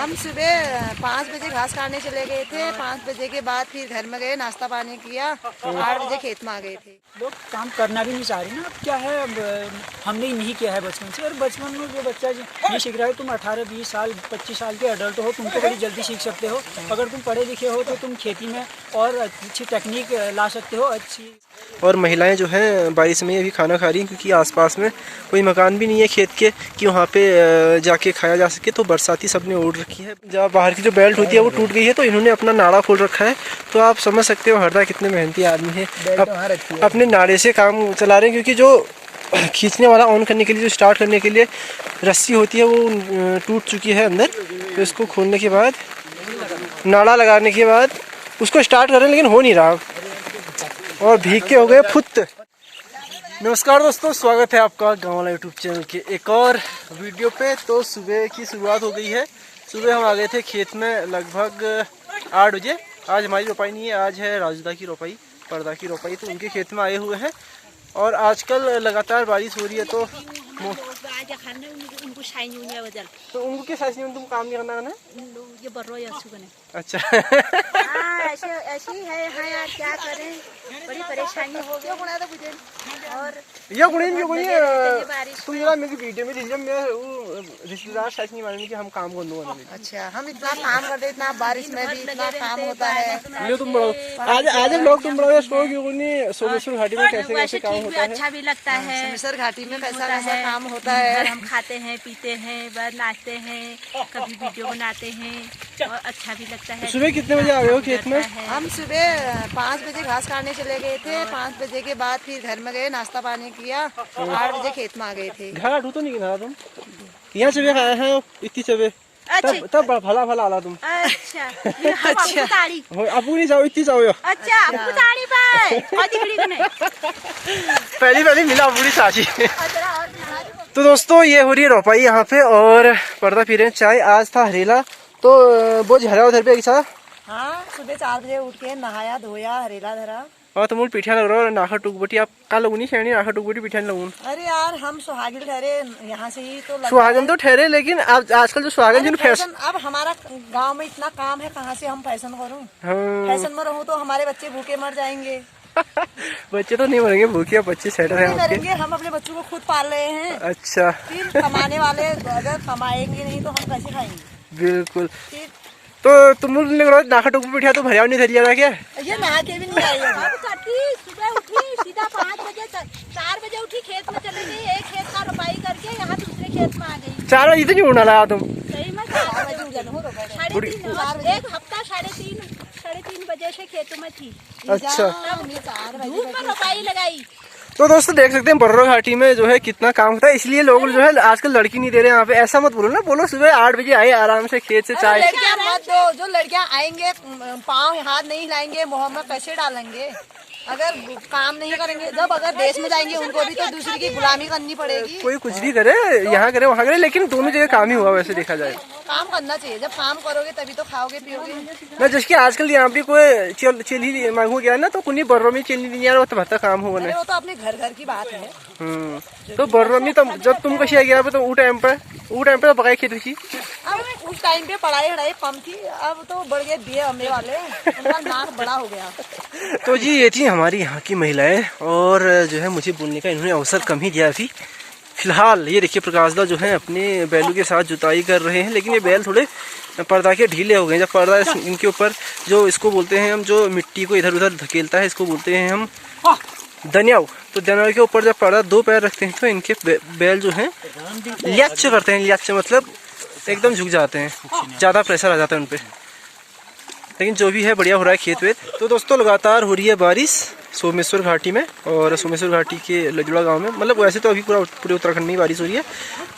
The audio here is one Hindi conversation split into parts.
हम सुबह 5 बजे घास काटने चले गए थे। 5 बजे के बाद फिर घर में गए, नाश्ता पानी किया। 8 बजे खेत में आ गए थे। लोग काम करना भी नहीं चाह रहे ना। अब क्या है, अब हमने नहीं किया है बचपन से, और बचपन में जो बच्चा नहीं सीख रहा है, तुम 18-20 साल 25 साल के एडल्ट हो, तुम तो बड़ी जल्दी सीख सकते हो। अगर तुम पढ़े लिखे हो तो तुम खेती में और अच्छी टेक्निक ला सकते हो अच्छी। और महिलाएं जो हैं बारिश में अभी खाना खा रही हैं, क्योंकि आसपास में कोई मकान भी नहीं है खेत के कि वहाँ पे जाके खाया जा सके। तो बरसाती सबने ओढ़ रखी है। जहाँ बाहर की जो बेल्ट होती है वो टूट गई है, तो इन्होंने अपना नाड़ा खोल रखा है। तो आप समझ सकते हो हरदा कितने मेहनती आदमी है, अपने नाड़े से काम चला रहे हैं। क्योंकि जो खींचने वाला ऑन करने के लिए, जो स्टार्ट करने के लिए रस्सी होती है वो टूट चुकी है अंदर। तो इसको खोलने के बाद, नाड़ा लगाने के बाद उसको स्टार्ट कर रहे हैं, लेकिन हो नहीं रहा और भीग के हो गए फुत। नमस्कार दोस्तों, स्वागत है आपका गाँव वाला यूट्यूब चैनल के एक और वीडियो पे। तो सुबह की शुरुआत हो गई है। सुबह हम आ गए थे खेत में लगभग 8 बजे। आज हमारी रोपाई नहीं है, आज है राजुदा की रोपाई, पर्दा की रोपाई। तो उनके खेत में आए हुए हैं और आजकल लगातार बारिश हो रही है। तो उनको किस ऐसी में तुम काम नहीं करना है? अच्छा ऐसी है यार, क्या करें, बड़ी परेशानी हो गई। और ये गुणीन कोई तुम जरा मेरी वीडियो में दीजिए। मैं वो रिश्तेदार शायद नहीं मानेंगे कि हम काम कर दूंगा। अच्छा, हम इतना काम करते, इतना बारिश में भी इतना काम होता है। ये तुम बड़ो आज लोग तुम बड़ो स्टोर क्यों नहीं? सोमेश्वर घाटी में कैसे कैसे काम होता है? अच्छा भी लगता है। सोमेश्वर घाटी में कैसा कैसा काम होता है। हम खाते हैं, पीते हैं, नाचते हैं, कभी वीडियो बनाते हैं और अच्छा भी लगता है। सुबह कितने बजे आ गए हो खेत में? हम सुबह 5 बजे घास काटने चले गए थे। 5 बजे के बाद फिर घर में गए, नाश्ता पानी किया। 8 बजे खेत में आ गए थे। घर आठू तो नहीं गिना तुम? यहाँ सुबह खाया है इतनी सुबह, तब भला भला आला तुम। अच्छा आपू नहीं जाओ, इतनी जाओ। अच्छा पहली मिला बूढ़ी चाची। तो दोस्तों ये हो रही है रोपाई यहाँ पे, और पर्दा पी रहे हैं चाय। आज था हरेला, तो बोझ हरा उधर पे ऐसा। हाँ, सुबह 4 बजे उठ के नहाया धोया, हरेला धरा। और तुम पीठा लग रहा हो नाखा टुकबटी। आप का लगूनी शेणी नाखा टुकबटी पीठा लगून? अरे यार, हम सुहागिन ठहरे यहाँ से ही तो सुहागन तो ठहरे, लेकिन अब आजकल जो सुहागन जिन फैशन, अब हमारा गांव में इतना काम है, कहाँ से हम फैशन करूँ? फैशन में रहूँ तो हमारे बच्चे भूखे मर जाएंगे। बच्चे तो नहीं मरेंगे भूखे, बच्चे सेटर हैं मरेंगे। हम अपने बच्चों को खुद पाल रहे हैं। अच्छा, फिर कमाने वाले अगर कमाएंगे नहीं तो हम कैसे खाएंगे? बिल्कुल। तो तुम नाखा टुकबटी पीठा तो भरिया नहीं धरिया था क्या? ये नहा के भी नहीं आई है। सुबह उठी सीधा 5 बजे 4 बजे उठी, खेत में चली गई। एक खेत का रोपाई करके यहाँ दूसरे खेत में आ गई। 4 बजे इतनी उड़ना लगा तुम? सही में 4 बजे, 3:30 एक हफ्ता 3:30 बजे से खेतों में थी। अच्छा, धूप में रोपाई लगाई। तो दोस्तों देख सकते हैं बर्रो घाटी में जो है कितना काम होता है। इसलिए लोग जो है आजकल लड़की नहीं दे रहे हैं यहाँ पे। ऐसा मत बोलो ना, बोलो सुबह 8 बजे आए आराम से खेत से चाय। लड़कियां मत दो, जो लड़कियां आएंगे पाँव हाथ नहीं हिलाएंगे, मुँह में कैसे डालेंगे? अगर काम नहीं करेंगे, जब अगर देश में जाएंगे उनको भी तो दूसरी की गुलामी करनी पड़ेगी। कोई कुछ भी करे, यहाँ करे वहाँ करे, लेकिन दोनों जगह काम ही हुआ वैसे देखा जाए। काम करना चाहिए, जब काम करोगे तभी तो खाओगे पियोगे ना। जैसे आजकल यहाँ पे कोई चिल ही मांगू गया ना, तो कुछ बर्रो में चिल नहीं यार, वो तो भत्ता काम हुआ वो तो अपने घर की बात है। तो बर्रो में जब तुम कशी आ गया तो वो टाइम पे तो पकाई खेती की। अब उस टाइम पे पढ़ाई कम थी, अब तो बढ़ गए दिए हमने वाले, उनका नाक बड़ा हो गया। तो जी ये थी हमारी यहाँ की महिलाएं, और जो है मुझे बोलने का इन्होंने अवसर कम ही दिया अभी फिलहाल। ये देखिए प्रकाश दा जो है अपने बैलों के साथ जुताई कर रहे हैं, लेकिन ये बैल थोड़े पर्दा के ढीले हो गए। जब पर्दा इनके ऊपर जो इसको बोलते हैं हम, जो मिट्टी को इधर उधर धकेलता है, इसको बोलते हैं हम दनियाव। तो दनियाव के ऊपर जब पर्दा 2 पैर रखते हैं तो इनके बैल जो हैं ल्याच करते हैं। ल्याच मतलब एकदम झुक जाते हैं, ज़्यादा प्रेशर आ जाता है उन पर। लेकिन जो भी है बढ़िया हो रहा है खेत वेत। तो दोस्तों लगातार हो रही है बारिश सोमेश्वर घाटी में, और सोमेश्वर घाटी के लजुड़ा गांव में। मतलब वैसे तो अभी पूरे उत्तराखंड में ही बारिश हो रही है,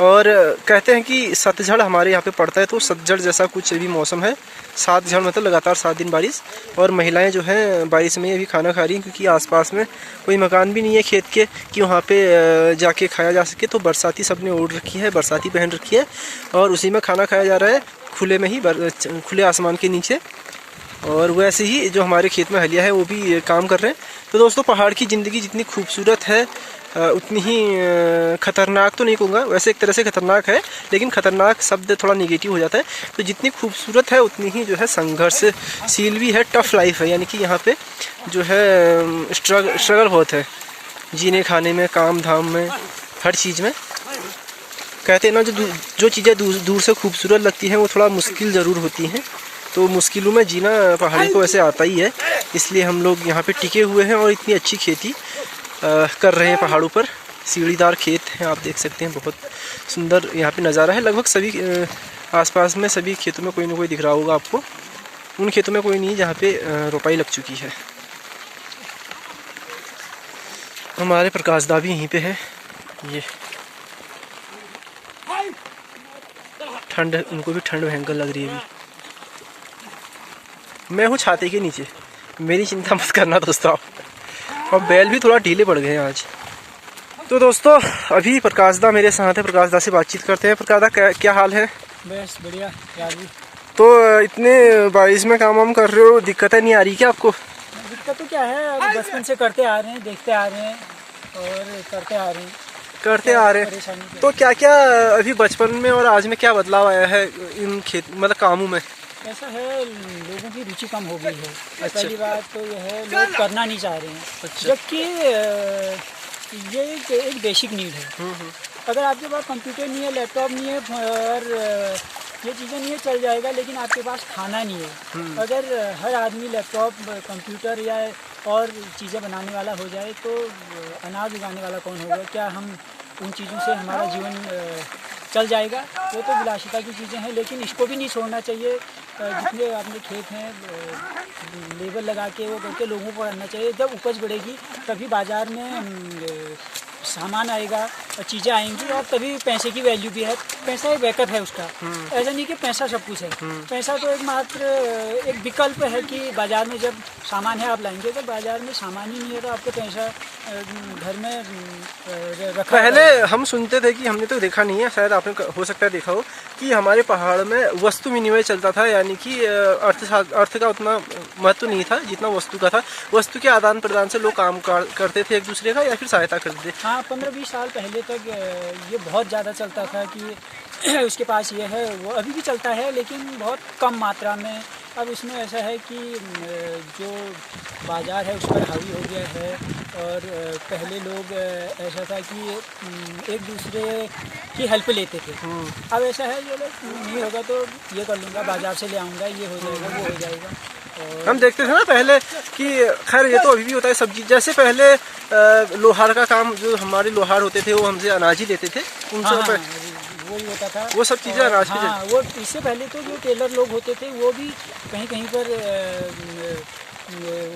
और कहते हैं कि सतझड़ हमारे यहाँ पे पड़ता है, तो सतझड़ जैसा कुछ अभी मौसम है। 7 झड़ मतलब लगातार 7 दिन बारिश। और महिलाएं जो हैं बारिश में अभी खाना खा रही हैं, क्योंकि आसपास में कोई मकान भी नहीं है खेत के कि वहाँ पे जाके खाया जा सके। तो बरसाती सबने ओढ़ रखी है, बरसाती पहन रखी है, और उसी में खाना खाया जा रहा है, खुले में ही, खुले आसमान के नीचे। और वैसे ही जो हमारे खेत में हलिया है वो भी काम कर रहे हैं। तो दोस्तों पहाड़ की ज़िंदगी जितनी खूबसूरत है, उतनी ही खतरनाक तो नहीं कहूँगा, वैसे एक तरह से खतरनाक है, लेकिन खतरनाक शब्द थोड़ा निगेटिव हो जाता है। तो जितनी खूबसूरत है उतनी ही जो है संघर्षशील भी है, टफ लाइफ है। यानी कि यहाँ पे जो है स्ट्रगल बहुत है जीने खाने में, काम धाम में, हर चीज़ में। कहते हैं ना, जो चीज़ें दूर से खूबसूरत लगती हैं वो थोड़ा मुश्किल ज़रूर होती हैं। तो मुश्किलों में जीना पहाड़ी को वैसे आता ही है, इसलिए हम लोग यहाँ पे टिके हुए हैं और इतनी अच्छी खेती कर रहे हैं पहाड़ों पर। सीढ़ीदार खेत हैं, आप देख सकते हैं, बहुत सुंदर यहाँ पे नज़ारा है। लगभग सभी आसपास में सभी खेतों में कोई ना कोई दिख रहा होगा आपको। उन खेतों में कोई नहीं जहाँ पे रोपाई लग चुकी है। हमारे प्रकाश दा भी यहीं पे है। ये ठंड, उनको भी ठंड भयंकर लग रही है अभी। मैं हूँ छाते के नीचे, मेरी चिंता मत करना दोस्तों आप। और बैल भी थोड़ा ढीले पड़ गए हैं आज। तो दोस्तों अभी प्रकाश दा मेरे साथ है, प्रकाश दा से बातचीत करते हैं। प्रकाश दा क्या हाल है? बस बढ़िया यार भी। तो इतने बारिश में काम वाम कर रहे हो, दिक्कतें नहीं आ रही क्या आपको? दिक्कत तो क्या है, अब बचपन से करते आ रहे हैं, देखते आ रहे हैं और करते आ रहे हैं। तो क्या क्या अभी बचपन में और आज में क्या बदलाव आया है इन खेत मतलब कामों में? ऐसा है, लोगों की रुचि कम हो गई है। अच्छा। पहली बात तो यह है, लोग करना नहीं चाह रहे हैं। अच्छा। जबकि ये एक बेसिक नीड है। अगर आपके पास कंप्यूटर नहीं है, लैपटॉप नहीं है और ये चीज़ें नहीं है, चल जाएगा, लेकिन आपके पास खाना नहीं है। अगर हर आदमी लैपटॉप, कंप्यूटर या और चीज़ें बनाने वाला हो जाए तो अनाज उगाने वाला कौन होगा? क्या हम उन चीज़ों से हमारा जीवन चल जाएगा? वो तो विलासिता की चीज़ें हैं, लेकिन इसको भी नहीं छोड़ना चाहिए। जितने अपने खेत हैं लेबर लगा के वो करके लोगों को करना चाहिए। जब उपज बढ़ेगी तभी बाज़ार में सामान आएगा और चीज़ें आएंगी और तभी पैसे की वैल्यू भी है। पैसा एक बैकअप है उसका, ऐसा नहीं कि पैसा सब कुछ है। पैसा तो एक मात्र एक विकल्प है कि बाज़ार में जब सामान है आप लाएंगे। अगर बाज़ार में सामान ही नहीं है तो आपको पैसा घर में रखा। पहले हम सुनते थे कि, हमने तो देखा नहीं है, शायद आपने हो सकता है देखा हो, कि हमारे पहाड़ में वस्तु विनिमय चलता था। यानी कि अर्थ का उतना महत्व नहीं था जितना वस्तु का था। वस्तु के आदान प्रदान से लोग काम करते थे एक दूसरे का, या फिर सहायता करते थे। हाँ, 15-20 साल पहले तक ये बहुत ज़्यादा चलता था कि उसके पास ये है, वो अभी भी चलता है लेकिन बहुत कम मात्रा में। अब इसमें ऐसा है कि जो बाज़ार है उस पर हावी हो गया है। और पहले लोग ऐसा था कि एक दूसरे की हेल्प लेते थे। अब ऐसा है, ये नहीं होगा तो ये कर लूँगा, बाज़ार से ले आऊँगा, ये हो जाएगा, वो हो जाएगा। और हम देखते थे ना पहले कि, खैर ये तो अभी भी होता है सब्जी। जैसे पहले लोहार का काम, जो हमारे लोहार होते थे वो हमसे अनाज ही लेते थे, उनसे वही होता था, वो सब चीज़ें अनाज की। हाँ, वो इससे पहले तो जो टेलर लोग होते थे वो भी कहीं कहीं पर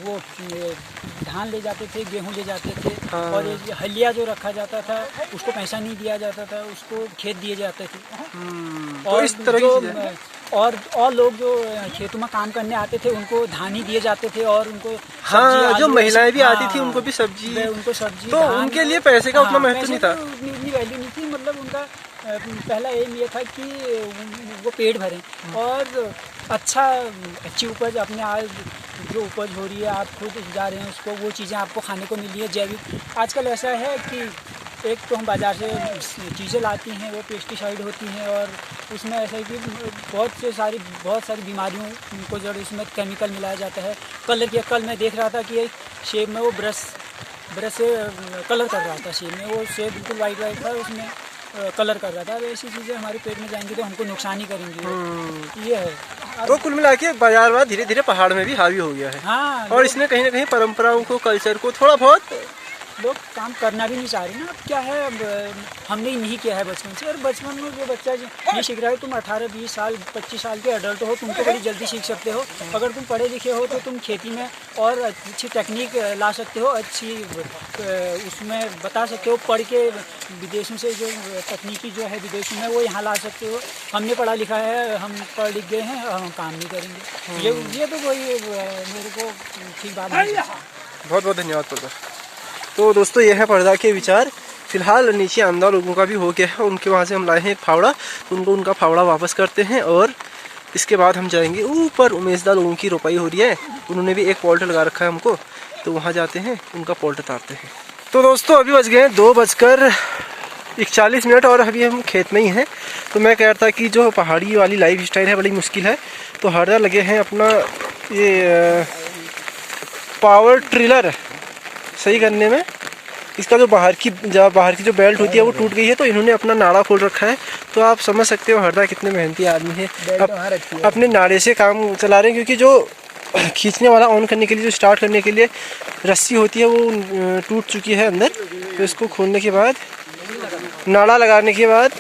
वो धान ले जाते थे, गेहूं ले जाते थे। हाँ। और ये हलिया जो रखा जाता था उसको पैसा नहीं दिया जाता था, उसको खेत दिए जाते थे। तो और इस तरह की चीज़ें। और लोग जो खेतों में काम करने आते थे उनको धान ही दिए जाते थे और उनको हाँ, जो महिलाएं भी आती थी हाँ, उनको भी सब्जी, सब्जी, तो उनके लिए पैसे का उतना महत्व नहीं था। उतनी वैल्यू नहीं थी। मतलब उनका पहला एम ये था कि वो पेट भरें और अच्छी उपज, अपने आज जो उपज हो रही है आप खुद जा रहे हैं उसको, वो चीज़ें आपको खाने को मिल रही है जैविक। आजकल ऐसा है कि एक तो हम बाज़ार से चीज़ें लाती हैं, वो पेस्टिसाइड होती हैं और उसमें ऐसा है कि बहुत सारी बीमारियों को जो इसमें केमिकल मिलाया जाता है। कल मैं देख रहा था कि एक सेब में वो ब्रश से कलर कर रहा था। सेब में वो सेब बिल्कुल वाइट था, उसमें कलर कर रहा था। अब ऐसी चीज़ें हमारे पेट में जाएंगी तो हमको नुकसान ही करेंगी। ये है। तो कुल मिला के बाजारवाद धीरे धीरे पहाड़ में भी हावी हो गया है। हाँ, और इसने कहीं ना कहीं परंपराओं को, कल्चर को थोड़ा बहुत, लोग काम करना भी नहीं चाह रहे ना। अब क्या है, अब हमने नहीं किया है बचपन से। और बचपन में जो बच्चा नहीं सीख रहा है, तुम 18-20 साल 25 साल के एडल्ट हो, तुम तो बड़ी जल्दी सीख सकते हो। अगर तुम पढ़े लिखे हो तो तुम खेती में और अच्छी टेक्निक ला सकते हो, अच्छी उसमें बता सकते हो। पढ़ के विदेशों से जो तकनीकी जो है विदेशों में, वो यहाँ ला सकते हो। हमने पढ़ा लिखा है, हम पढ़ लिख गए हैं, हम काम नहीं करेंगे। ये तो कोई मेरे को ठीक बात नहीं है। बहुत बहुत धन्यवाद पर्दा। तो दोस्तों ये है पर्दा के विचार। फिलहाल नीचे आमदा लोगों का भी हो गया है, उनके वहाँ से हम लाए हैं एक फावड़ा, तो उनको उनका फावड़ा वापस करते हैं और इसके बाद हम जाएंगे ऊपर। उमेशदा लोगों की रोपाई हो रही है, उन्होंने भी एक पोल्ट लगा रखा है हमको, तो वहाँ जाते हैं, उनका पोल्ट उतारते हैं। तो दोस्तों अभी बज गए हैं 2:41 और अभी हम खेत में ही हैं। तो मैं कह रहा था कि जो पहाड़ी वाली लाइफ स्टाइल है बड़ी मुश्किल है, तो हरदा लगे हैं अपना ये पावर ट्रिलर सही करने में। इसका जो बाहर की जो बेल्ट होती है वो टूट गई है, तो इन्होंने अपना नाड़ा खोल रखा है। तो आप समझ सकते हो हरदा कितने मेहनती आदमी है, अपने नाड़े से काम चला रहे हैं। क्योंकि जो खींचने वाला ऑन करने के लिए, जो स्टार्ट करने के लिए रस्सी होती है वो टूट चुकी है अंदर। तो इसको खोलने के बाद, नाड़ा लगाने के बाद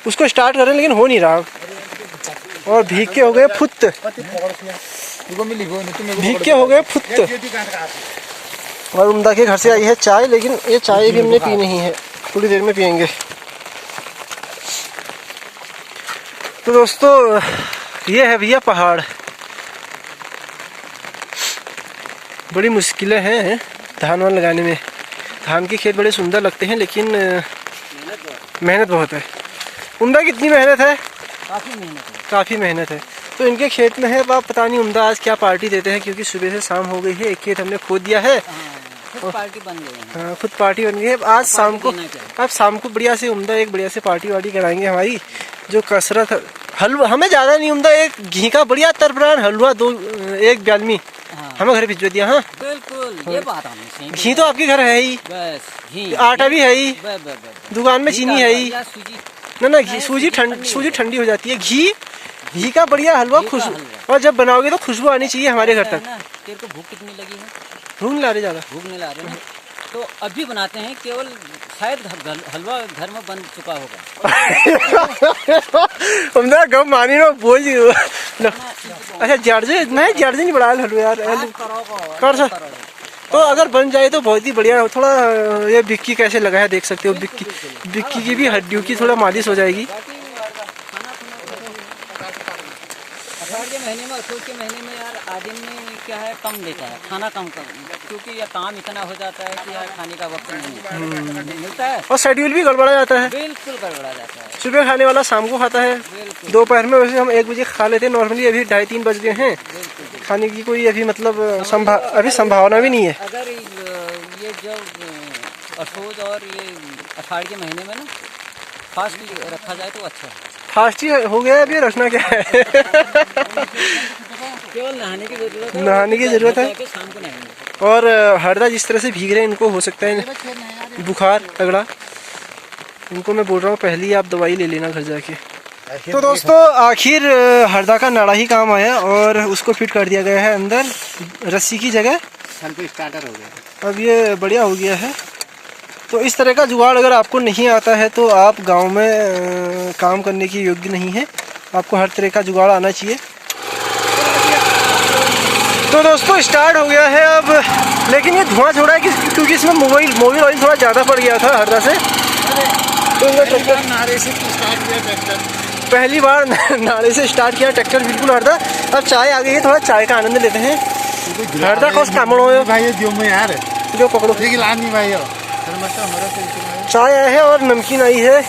उसको स्टार्ट कर रहे हैं, लेकिन हो नहीं रहा। और भीग के हो गए फुत, भीग के हो गए फुत। और उम्दा के घर से आई है चाय, लेकिन ये चाय भी हमने पी नहीं है, थोड़ी देर में पियेंगे। तो दोस्तों ये है भैया पहाड़। बड़ी मुश्किलें हैं धान वान लगाने में। धान के खेत बड़े सुंदर लगते हैं, लेकिन मेहनत बहुत है। उम्दा कितनी मेहनत है? काफ़ी मेहनत है। तो इनके खेत में है, आप पता नहीं उम्दा आज क्या पार्टी देते हैं, क्योंकि सुबह से शाम हो गई है। एक खेत हमने खोद दिया है, खुद पार्टी बन गई है। हाँ, खुद पार्टी बन गई है। आज शाम को, अब शाम को बढ़िया से उम्दा एक बढ़िया से पार्टी वार्टी कराएंगे हमारी। जो कसरत हलवा हमें ज़्यादा नहीं, उम्दा एक घी का बढ़िया तरबरान हलवा 1 ब्यालमी हमें घर भिजवा दिया। हाँ बिल्कुल, ये बात हमने घी तो आपके घर है ही, बस घी, आटा भी है ही, दुकान में चीनी है ही। ना घी, सूजी ठंडी हो जाती है। घी का बढ़िया हलवा खुशबू, और जब बनाओगे तो खुशबू आनी चाहिए हमारे घर तक। तेरे को भूख कितनी लगी है? भूख नहीं ला रही ज़्यादा, भूख नहीं ला रहे ना, तो अभी बनाते हैं। केवल शायद हलवा घर में बन चुका होगा। हमने गम मानी ना बोझ। अच्छा जर्जे नहीं बढ़ा हलवा यार कर सक। तो अगर बन जाए तो बहुत ही बढ़िया। थोड़ा ये बिक्की कैसे लगा है देख सकते हो। बिक्की की भी हड्डियों की थोड़ा मालिश हो जाएगी। अषाढ़ के महीने में, असोज के महीने में यार आदमी क्या है कम लेता है खाना, कम क्योंकि यह काम इतना हो जाता है कि यार खाने का वक्त नहीं मिलता है, और शेड्यूल भी गड़बड़ा जाता है। बिल्कुल गड़बड़ा जाता है। सुबह खाने वाला शाम को खाता है, दोपहर में वैसे हम 1 बजे खा लेते हैं नॉर्मली। अभी 2:30-3 बज गए हैं, खाने की कोई अभी मतलब अभी संभावना भी नहीं है। अगर ये जब असोज और ये अषाढ़ के महीने में ना फास्ट रखा जाए तो अच्छा है। फास्ट ही हो गया अभी, रखना क्या है। केवल नहाने की जरूरत है, नहाने की जरूरत है। शाम को नहाएंगे। और हरदा जिस तरह से भीग रहे हैं, इनको हो सकता है बुखार तगड़ा। इनको मैं बोल रहा हूँ पहले ही आप दवाई ले लेना घर जाके। तो दोस्तों आखिर हरदा का नाड़ा ही काम आया और उसको फिट कर दिया गया है अंदर रस्सी की जगह। स्टार्टर हो गया, अब ये बढ़िया हो गया है। तो इस तरह का जुगाड़ अगर आपको नहीं आता है तो आप गांव में काम करने के योग्य नहीं है। आपको हर तरह का जुगाड़ आना चाहिए। तो दोस्तों स्टार्ट हो गया है अब, लेकिन ये धुआं छोड़ा है क्योंकि इसमें मोबिल ऑयल थोड़ा ज़्यादा पड़ गया था हरदा से। तो नारे से स्टार्ट किया ट्रैक्टर, पहली बार नाले से स्टार्ट किया ट्रैक्टर बिल्कुल हरदा। अब चाय आ गई है, थोड़ा चाय का आनंद लेते हैं। हरदा को भाई जो में यार जो पकड़ो लानी भाई चाय आया है और नमकीन आई है।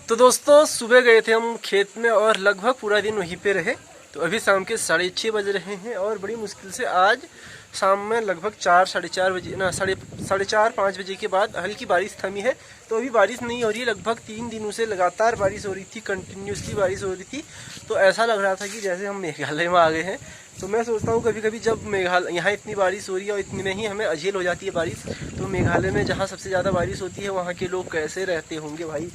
तो दोस्तों सुबह गए थे हम खेत में और लगभग पूरा दिन वहीं पे रहे। तो अभी शाम के 6:30 बज रहे हैं और बड़ी मुश्किल से आज शाम में लगभग 4-4:30 बजे ना 4:30-5 बजे के बाद हल्की बारिश थमी है। तो अभी बारिश नहीं हो रही है, लगभग 3 दिनों से लगातार बारिश हो रही थी, कंटिन्यूसली बारिश हो रही थी। तो ऐसा लग रहा था कि जैसे हम मेघालय में आ गए हैं। तो मैं सोचता हूँ कभी कभी जब मेघालय यहाँ इतनी बारिश हो रही है और इतनी में ही हमें अझेल हो जाती है बारिश, तो मेघालय में जहाँ सबसे ज़्यादा बारिश होती है वहाँ के लोग कैसे रहते होंगे भाई।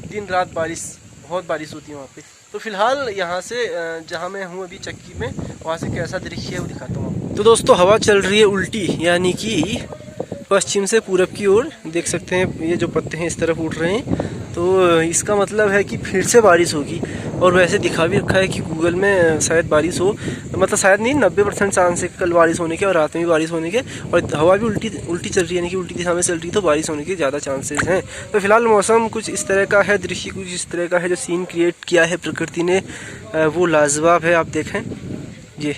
दिन रात बारिश, बहुत बारिश होती है वहाँ पे। तो फिलहाल यहाँ से जहाँ मैं हूँ अभी चक्की में, वहाँ से कैसा दृश्य है वो दिखाता हूँ। तो दोस्तों हवा चल रही है उल्टी, यानी कि पश्चिम से पूरब की ओर। देख सकते हैं ये जो पत्ते हैं इस तरफ उठ रहे हैं, तो इसका मतलब है कि फिर से बारिश होगी। और वैसे दिखा भी रखा है कि गूगल में शायद बारिश हो, मतलब शायद नहीं 90% चांस है कल बारिश होने के और रात में भी बारिश होने के। और हवा भी उल्टी चल रही है, यानी कि उल्टी दिशा में चल रही है, तो बारिश होने के ज़्यादा चांसेस हैं। तो फिलहाल मौसम कुछ इस तरह का है, दृश्य कुछ इस तरह का है, जो सीन क्रिएट किया है प्रकृति ने वो लाजवाब है। आप देखें ये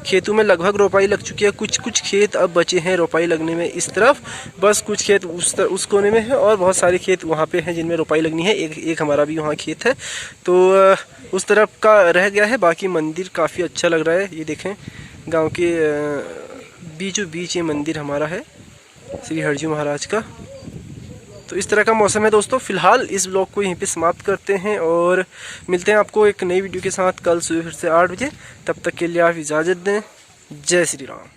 खेतों में लगभग रोपाई लग चुकी है, कुछ खेत अब बचे हैं रोपाई लगने में इस तरफ, बस कुछ खेत उस कोने में है और बहुत सारे खेत वहाँ पे हैं जिनमें रोपाई लगनी है। एक हमारा भी वहाँ खेत है, तो उस तरफ का रह गया है। बाकी मंदिर काफ़ी अच्छा लग रहा है, ये देखें गांव के बीचों बीच ये मंदिर हमारा है। श्री हरजी महाराज का। तो इस तरह का मौसम है दोस्तों। फिलहाल इस ब्लॉग को यहीं पे समाप्त करते हैं और मिलते हैं आपको एक नई वीडियो के साथ कल सुबह फिर से 8 बजे। तब तक के लिए आप इजाज़त दें। जय श्री राम।